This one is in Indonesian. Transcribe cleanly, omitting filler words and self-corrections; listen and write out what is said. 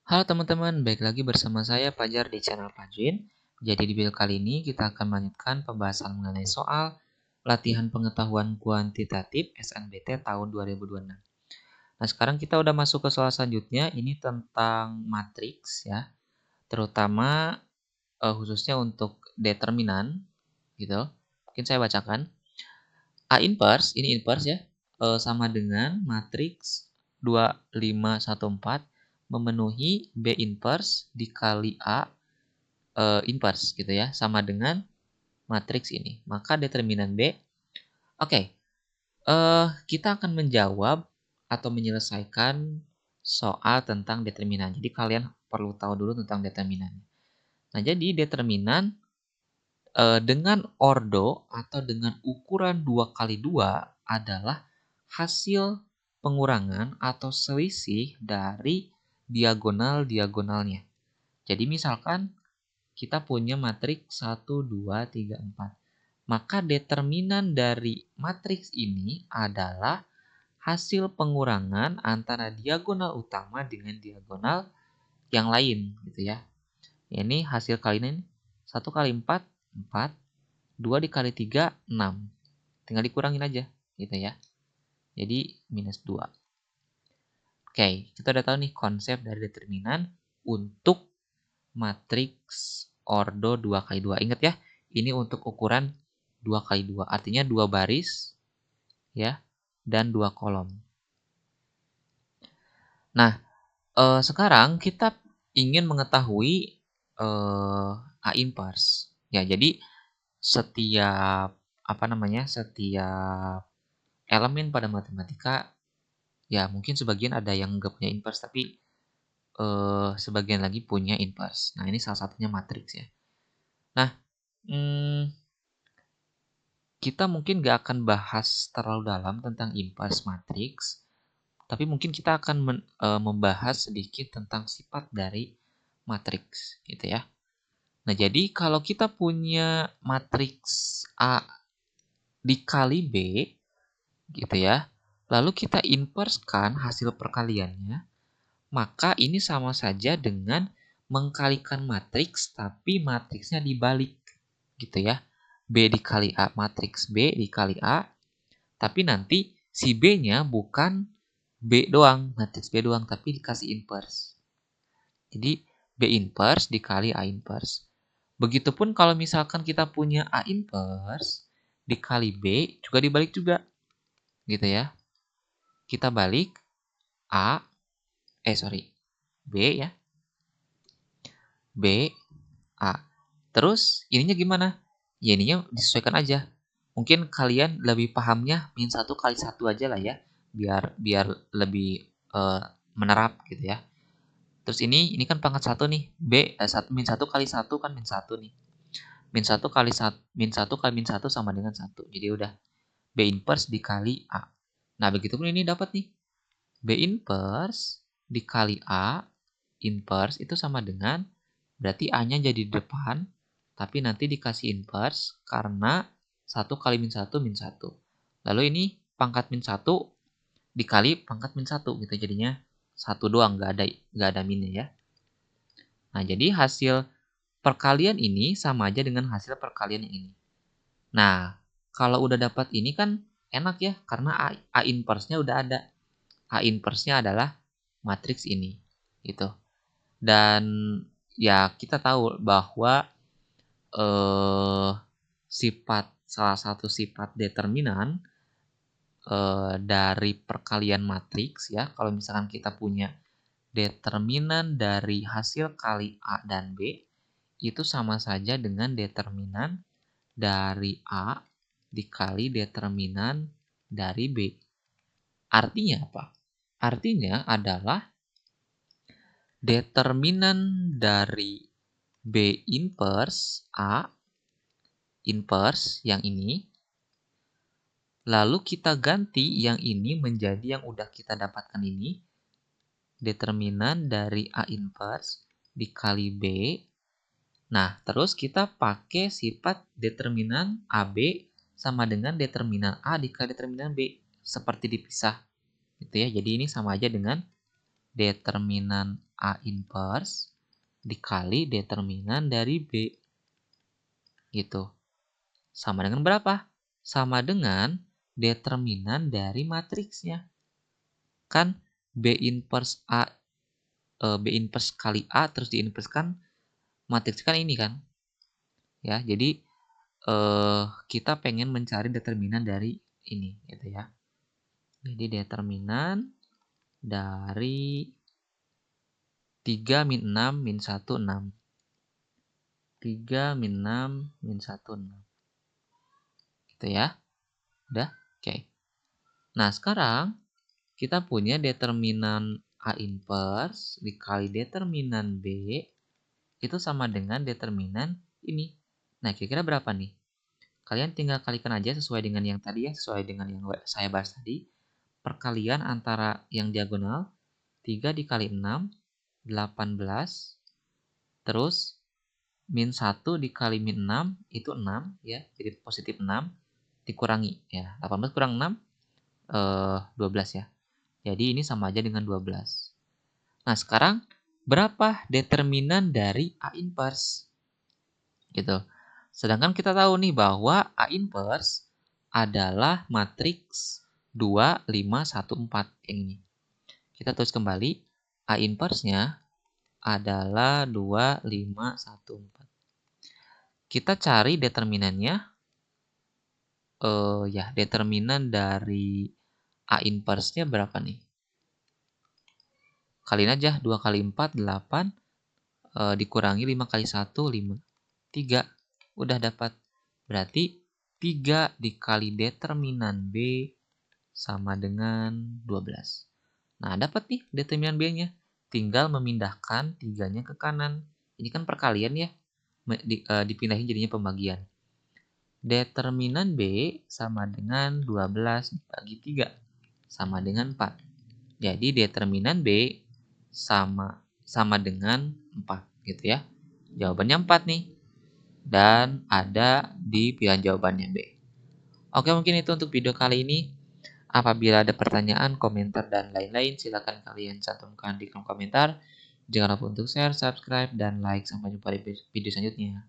Halo teman-teman, baik lagi bersama saya Fajar di channel Fajrin. Jadi di video kali ini kita akan melanjutkan pembahasan mengenai soal latihan pengetahuan kuantitatif SNBT tahun 2026. Nah, sekarang kita udah masuk ke soal selanjutnya, ini tentang matriks ya, terutama khususnya untuk determinan gitu. Mungkin saya bacakan. A inverse, ini inverse ya, sama dengan matriks 2514 memenuhi B inverse dikali A inverse gitu ya, sama dengan matriks ini. Maka determinan B, oke, kita akan menjawab atau menyelesaikan soal tentang determinan. Jadi kalian perlu tahu dulu tentang determinan. Nah, jadi determinan dengan ordo atau dengan ukuran 2 kali 2 adalah hasil pengurangan atau selisih dari diagonal-diagonalnya. Jadi misalkan kita punya matriks 1, 2, 3, 4. Maka determinan dari matriks ini adalah hasil pengurangan antara diagonal utama dengan diagonal yang lain gitu ya. Ini hasil kalian ini 1 kali 4, 4. 2 dikali 3, 6. Tinggal dikurangin aja gitu ya. Jadi minus 2. Oke, kita udah tahu nih konsep dari determinan untuk matriks ordo 2 kali 2. Ingat ya, ini untuk ukuran 2 kali 2. Artinya 2 baris ya dan 2 kolom. Nah, sekarang kita ingin mengetahui A inverse. Ya, jadi setiap setiap elemen pada matematika ya mungkin sebagian ada yang nggak punya inverse tapi sebagian lagi punya inverse. Nah, ini salah satunya matriks ya. Nah, kita mungkin nggak akan bahas terlalu dalam tentang inverse matriks, tapi mungkin kita akan membahas sedikit tentang sifat dari matriks gitu ya. Nah, jadi kalau kita punya matriks A dikali B gitu ya, lalu kita inversekan hasil perkaliannya, maka ini sama saja dengan mengkalikan matriks tapi matriksnya dibalik gitu ya. B dikali A, matriks B dikali A, tapi nanti si B-nya bukan B doang, matriks B doang, tapi dikasih inverse. Jadi B inverse dikali A inverse. Begitupun kalau misalkan kita punya A inverse dikali B juga dibalik juga. Gitu ya. Kita balik B ya. B, A. Terus ininya gimana? Ya ininya disesuaikan aja. Mungkin kalian lebih pahamnya min 1 kali 1 aja lah ya. Biar lebih menerap gitu ya. Terus ini kan pangkat 1 nih. Min 1 kali 1 kan min 1 nih. Min 1 kali 1, min 1 kali min 1 sama dengan 1. Jadi udah B inverse dikali A. Nah, begitupun ini dapat nih. B inverse dikali A inverse itu sama dengan berarti A-nya jadi depan, tapi nanti dikasih inverse karena 1 kali min 1 min 1. Lalu ini pangkat min 1 dikali pangkat min 1 gitu, jadinya 1 doang, nggak ada minnya ya. Nah, jadi hasil perkalian ini sama aja dengan hasil perkalian yang ini. Nah, kalau udah dapat ini kan enak ya, karena A inverse-nya udah ada. A inverse-nya adalah matriks ini, gitu. Dan ya kita tahu bahwa salah satu sifat determinan dari perkalian matriks ya, kalau misalkan kita punya determinan dari hasil kali A dan B itu sama saja dengan determinan dari A dikali determinan dari B. Artinya apa? Artinya adalah determinan dari B inverse A inverse yang ini, lalu kita ganti yang ini menjadi yang udah kita dapatkan ini, determinan dari A inverse dikali B. Nah, terus kita pakai sifat determinan AB sama dengan determinan A dikali determinan B, seperti dipisah gitu ya. Jadi ini sama aja dengan determinan A inverse dikali determinan dari B. Gitu. Sama dengan berapa? Sama dengan determinan dari matriksnya. Kan B inverse kali A terus diinverskan matriks kan ini kan. Ya, jadi kita pengen mencari determinan dari ini gitu ya. Jadi determinan dari 3 min 6 min 1 6. 3 min 6 min 1 6. Gitu ya. Udah? Oke. Nah, sekarang kita punya determinan A inverse dikali determinan B itu sama dengan determinan ini. Nah, kira-kira berapa nih? Kalian tinggal kalikan aja sesuai dengan yang tadi ya, sesuai dengan yang saya bahas tadi. Perkalian antara yang diagonal 3 dikali 6, 18. Terus min 1 dikali min 6 itu 6 ya, jadi positif 6 dikurangi ya. 18 kurang 6 12 ya. Jadi ini sama aja dengan 12. Nah, sekarang berapa determinan dari A inverse? Gitu. Sedangkan kita tahu nih bahwa A inverse adalah matriks 2, 5, 1, 4 yang ini. Kita tulis kembali, A inverse-nya adalah 2, 5, 1, 4. Kita cari determinannya. Ya, determinan dari A inverse-nya berapa nih? Kaliin aja, 2 kali 4, 8. Dikurangi 5 kali 1, 5. 3. Udah dapat. Berarti 3 dikali determinan B sama dengan 12. Nah, dapat nih determinan B-nya. Tinggal memindahkan 3-nya ke kanan. Ini kan perkalian ya. Dipindahin jadinya pembagian. Determinan B sama dengan 12 dibagi 3. Sama dengan 4. Jadi determinan B sama dengan 4 gitu ya. Jawabannya 4 nih. Dan ada di pilihan jawabannya B. Oke, mungkin itu untuk video kali ini. Apabila ada pertanyaan, komentar, dan lain-lain, silakan kalian cantumkan di kolom komentar. Jangan lupa untuk share, subscribe, dan like. Sampai jumpa di video selanjutnya.